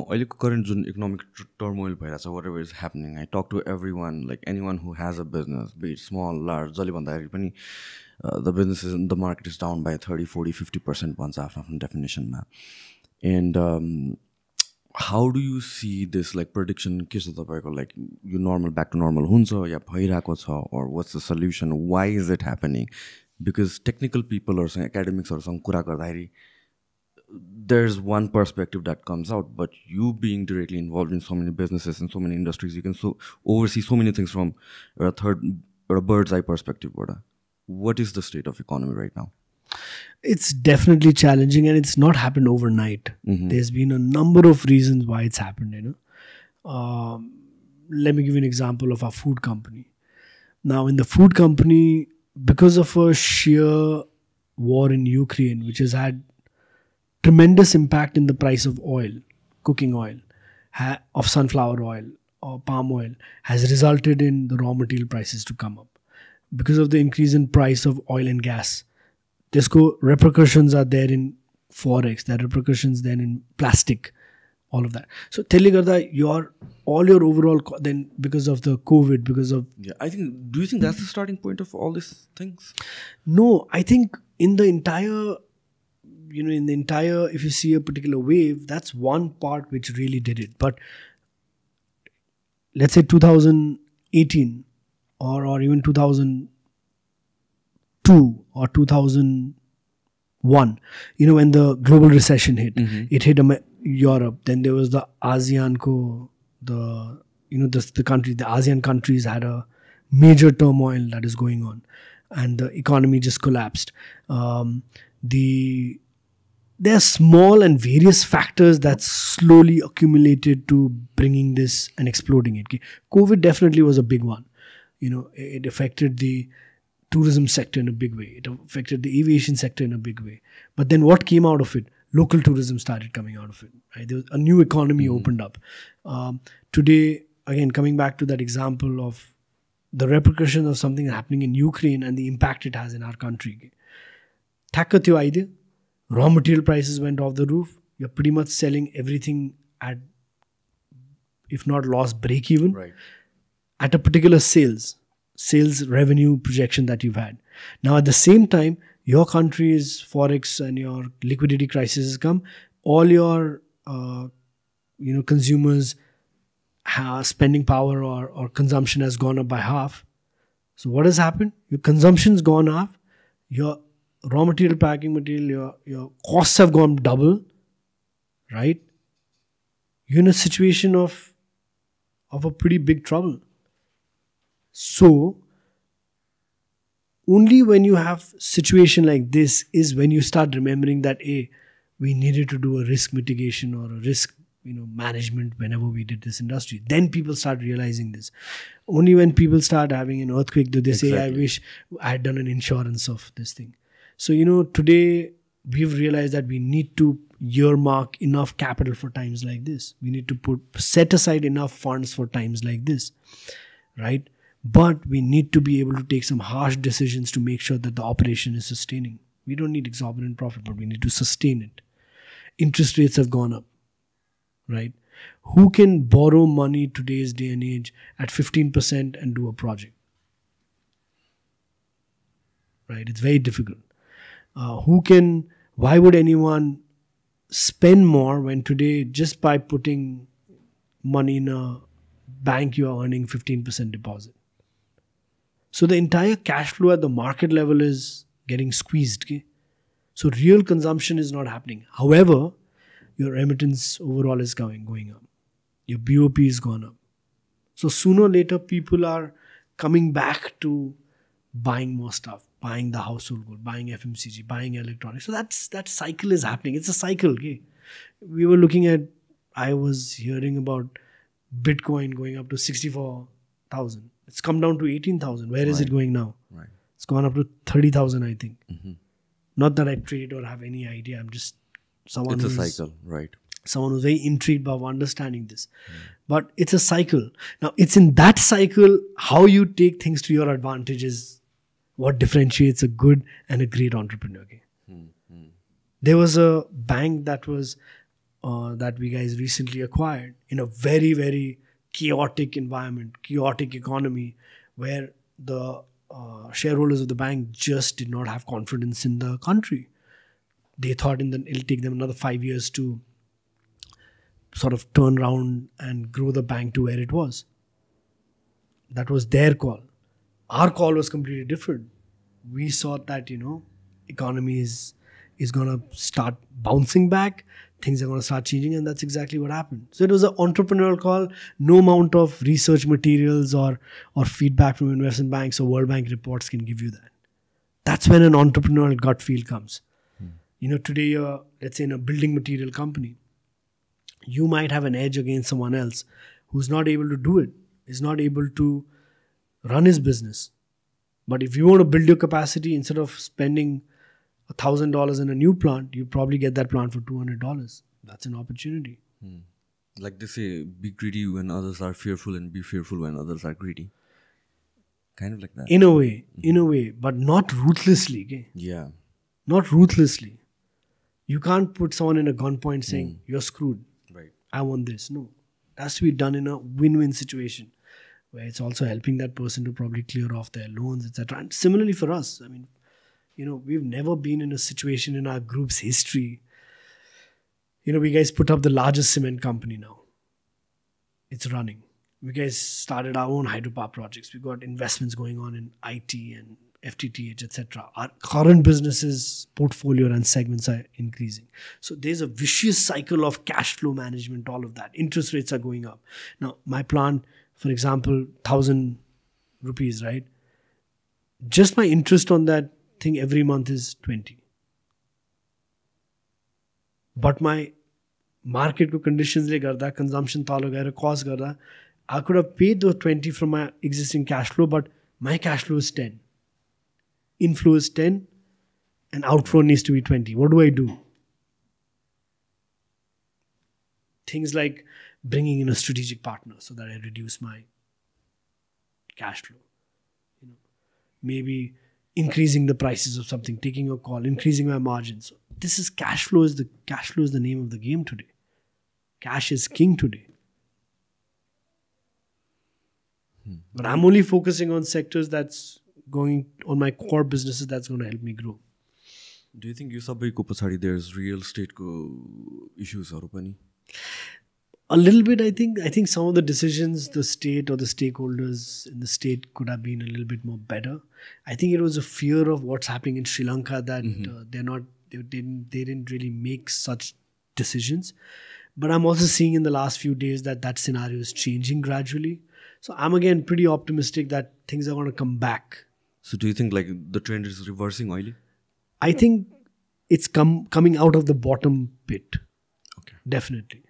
अहिलेको current जुन economic turmoil भइरहेछ, whatever is happening, I talk to everyone, like anyone who has a business, be it small, large, जसले भन्दाखेरि पनि the businesses in the market is down by 30, 40, 50% भन्छ आफ्नो definitionमा. And how do you see this, like prediction के छ तपाईको, like yo normal back to normal हुन्छ या भइरहेको छ, or what's the solution, why is it happening? Because technical people or academicsहरुसँग कुरा गर्दाखेरि there's one perspective that comes out, but you being directly involved in so many businesses and so many industries, you can oversee so many things from a bird's eye perspective. What is the state of economy right now? It's definitely challenging, and it's not happened overnight. There's been a number of reasons why it's happened. Let me give you an example of our food company. Now, in the food company, because of a sheer war in Ukraine, which has had tremendous impact in the price of oil, cooking oil, of sunflower oil or palm oil, has resulted in the raw material prices to come up. Because of the increase in price of oil and gas, there's repercussions are there in forex, there are repercussions then in plastic, all of that. So telling her that all your overall then because of the COVID, because of do you think that's the starting point of all these things? No, I think in the entire, if you see a particular wave, that's one part which really did it. But let's say 2018 or even 2002 or 2001, when the global recession hit, it hit Europe. Then there was the ASEAN the ASEAN countries had a major turmoil that is going on, and the economy just collapsed. There are small and various factors that slowly accumulated to bringing this and exploding it. COVID definitely was a big one. It affected the tourism sector in a big way. It affected the aviation sector in a big way. But then what came out of it? Local tourism started coming out of it. Right? There was a new economy opened up. Today, again, coming back to that example of the repercussions of something happening in Ukraine and the impact it has in our country. Thakka your idea. Raw material prices went off the roof. You're pretty much selling everything at, if not loss, break even. Right. At a particular sales revenue projection that you've had. Now at the same time, your country's forex and your liquidity crisis has come. All your consumers spending power or consumption has gone up by half. So what has happened? Your consumption's gone up. Your raw material, packing material, your costs have gone double, right? You're in a situation of a pretty big trouble. So, only when you have situation like this is when you start remembering that, we needed to do a risk mitigation or a risk management whenever we did this industry. Then people start realizing this. Only when people start having an earthquake do they say, I wish I had done an insurance of this thing. So, today we've realized that we need to earmark enough capital for times like this. We need to set aside enough funds for times like this, right? But we need to be able to take some harsh decisions to make sure that the operation is sustaining. We don't need exorbitant profit, but we need to sustain it. Interest rates have gone up, right? Who can borrow money today's day and age at 15% and do a project? Right? It's very difficult. Why would anyone spend more when today just by putting money in a bank you are earning 15% deposit? So the entire cash flow at the market level is getting squeezed. Okay? So real consumption is not happening. However, your remittance overall is going up. Your BOP is gone up. So sooner or later people are coming back to buying more stuff, buying the household good, buying FMCG, buying electronics. So that cycle is happening. It's a cycle. Okay? I was hearing about Bitcoin going up to 64,000. It's come down to 18,000. Where is it going now? Right. It's gone up to 30,000, I think. Not that I trade or have any idea. I'm just someone It's a cycle, right? Someone who's very intrigued by understanding this. But it's a cycle. Now, it's in that cycle, how you take things to your advantage is what differentiates a good and a great entrepreneur. Okay? There was a bank that was that we guys recently acquired in a very, very chaotic environment, chaotic economy, where the shareholders of the bank just did not have confidence in the country. They thought it'll take them another 5 years to sort of turn around and grow the bank to where it was. That was their call. Our call was completely different. We saw that, economy is going to start bouncing back. Things are going to start changing, and that's exactly what happened. So it was an entrepreneurial call. No amount of research materials or feedback from investment banks or World Bank reports can give you that. That's when an entrepreneurial gut feel comes. Today you're, let's say, in a building material company. You might have an edge against someone else who's not able to do it, is not able to run his business. But if you want to build your capacity, instead of spending $1,000 in a new plant, you probably get that plant for $200. That's an opportunity. Like they say, be greedy when others are fearful and be fearful when others are greedy. Kind of like that. In a way, but not ruthlessly. Okay? Yeah. Not ruthlessly. You can't put someone in a gunpoint saying, you're screwed. Right. I want this. No. It has to be done in a win-win situation where it's also helping that person to probably clear off their loans, etc. And similarly for us, I mean, we've never been in a situation in our group's history. We guys put up the largest cement company now. It's running. We guys started our own hydropower projects. We got investments going on in IT and FTTH, etc. Our current businesses, portfolio and segments are increasing. So there's a vicious cycle of cash flow management, all of that. Interest rates are going up. Now, my plant, for example, 1,000 rupees, right? Just my interest on that thing every month is 20. But my market conditions le garda, consumption talo gaira, cost garda, I could have paid those 20 from my existing cash flow, but my cash flow is 10. Inflow is 10 and outflow needs to be 20. What do I do? Things like bringing in a strategic partner so that I reduce my cash flow. Maybe increasing the prices of something, taking a call, increasing my margins. This is cash flow is the name of the game today. Cash is king today. But I'm only focusing on sectors that's going on my core businesses that's going to help me grow. Do you think you sabaiko pachadi there's real estate issues haru pani? A little bit, I think. I think some of the decisions the state or the stakeholders in the state could have been a little bit more better. I think it was a fear of what's happening in Sri Lanka that they didn't really make such decisions. But I'm also seeing in the last few days that scenario is changing gradually. So I'm again pretty optimistic that things are going to come back. So do you think like the trend is reversing oily? I think it's coming out of the bottom pit. Okay. Definitely.